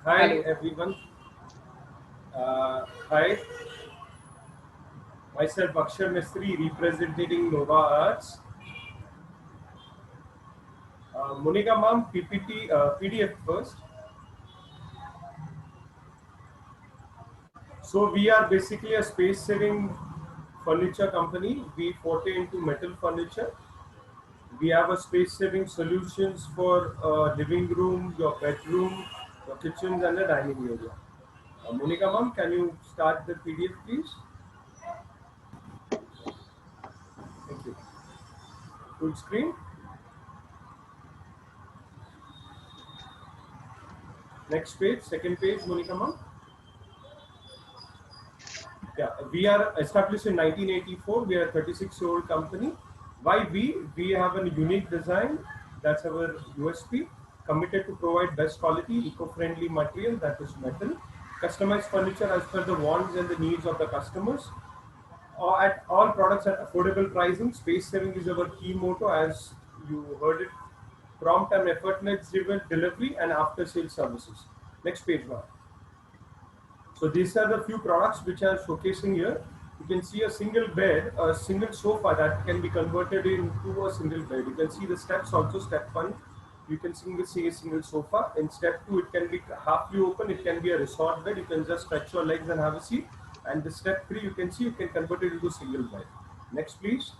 Hi Hello. everyone. Hi, myself Akshar Mistry representing Nova Arts. Monica ma'am, PPT, PDF first. So we are basically a space-saving furniture company. We forte into metal furniture. We have a space-saving solutions for living room, your bedroom, your kitchens, and the dining area. Monica ma'am, can you start the PDF, please? Thank you. Full screen. Next page, second page, Monica ma'am. Yeah, we are established in 1984. We are a 36-year-old company. Why we? We have a unique design. That's our USP. Committed to provide best quality, eco-friendly material, that is metal. Customized furniture as per the wants and the needs of the customers. At all products at affordable pricing. Space saving is our key motto, as you heard it. Prompt and effortless delivery and after-sale services. Next page, one. So these are the few products which are showcasing here. You can see a single bed, a single sofa that can be converted into a single bed. You can see the steps also. Step one, you can see a single sofa. In step two, it can be halfly open. It can be a resort bed. You can just stretch your legs and have a seat. And the step three, you can see you can convert it into a single bed. Next, please.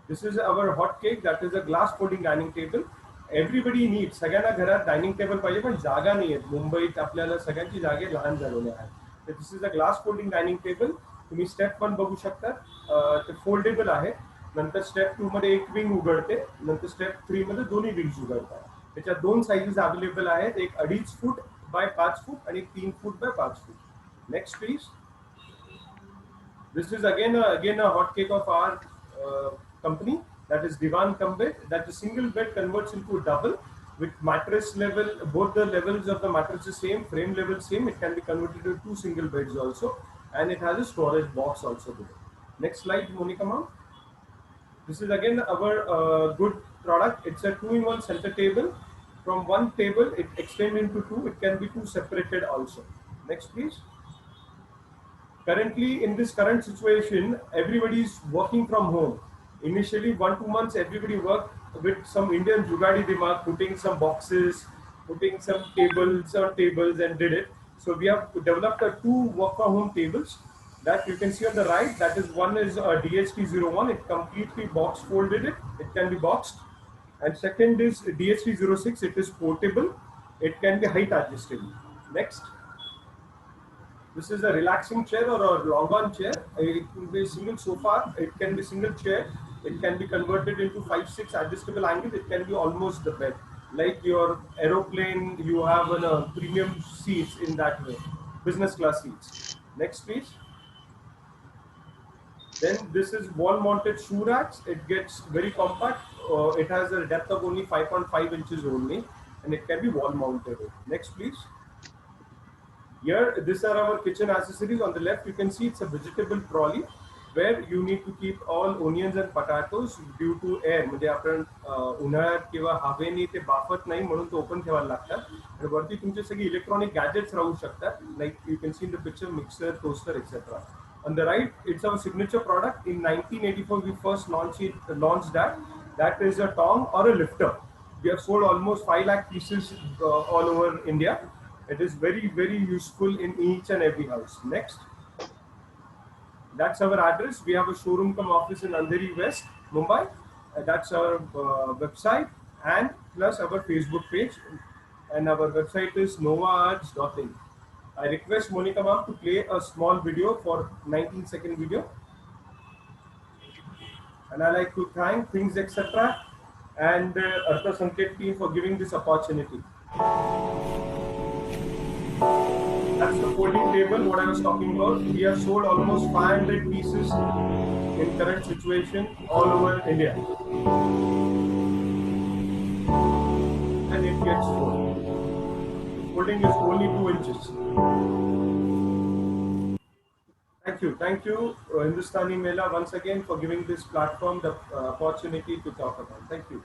This is our hot cake. That is a glass folding dining table. Everybody need सगळ्यांना घरात dining table पाहिजे पण जागा नाही आहे मुंबईत आपल्याला सगळ्यांची जागे लहान झालेल्या आहेत तर this is a glass folding dining table तुम्ही स्टेप वन बघू शकता ते फोल्डेबल आहे नंतर स्टेप टू मध्ये एक विंग उघडते नंतर स्टेप थ्री मध्ये दोन्ही विंग्स उघडतात त्याच्यात दोन साईजेस अवेलेबल आहेत एक 2.5 फूट बाय 5 फूट आणि 3 foot by 5 foot next please this is again a hot cake of our company, that is Divan Come that the single bed converts into a double with mattress level, both the levels of the mattress is same, frame level same. It can be converted to two single beds also, and it has a storage box also there. Next slide, Monica ma'am. This is again our good product. It's a two-in-one center table. From one table, it extends into two. It can be two separated also. Next, please. Currently, in this current situation, everybody is working from home. Initially, 1 2 months, everybody worked with some Indian Jugadi Dimag, putting some boxes, putting some tables, and did it. So we have developed a two work from home tables that you can see on the right. That is one is a DHT01. It completely box folded. It can be boxed, and second is DHT06. It is portable. It can be height adjustable. Next. This is a relaxing chair or a long-on chair. It can be a single sofa. It can be single chair. It can be converted into 5 6 adjustable angles. It can be almost the bed. Like your aeroplane, you have premium seats in that way, business class seats. Next, please. Then this is wall-mounted shoe racks. It gets very compact. It has a depth of only 5.5 inches only, and it can be wall-mounted. Next, please. Here, these are our kitchen accessories. On the left, you can see it's a vegetable trolley where you need to keep all onions and potatoes due to air. म्हणजे आपण उन्हाळ्यात किंवा हवेने ते बाफत नाही म्हणून ते open ठेवायला लागतात. आणि वरती तुमचे सगळे इलेक्ट्रॉनिक गॅजेट्स राहू शकतात. Like you can see in the picture, mixer, toaster, etc. On the right, it's our signature product. In 1984, we first launched that. That is a tong or a lifter. We have sold almost 5 lakh pieces all over India. It is very useful in each and every house. Next, that's our address. We have a showroom come office in Andheri West, Mumbai. That's our website and plus our Facebook page. And our website is novaarts.in. I request Monica ma'am to play a small video for 19-second video. And I like to thank Things Etc. and Artha Sanket team for giving this opportunity. That's the folding table, what I was talking about. We have sold almost 500 pieces in current situation all over India. And it gets full. Folding is only 2 inches. Thank you, Hindustani Mela, once again for giving this platform the opportunity to talk about. Thank you.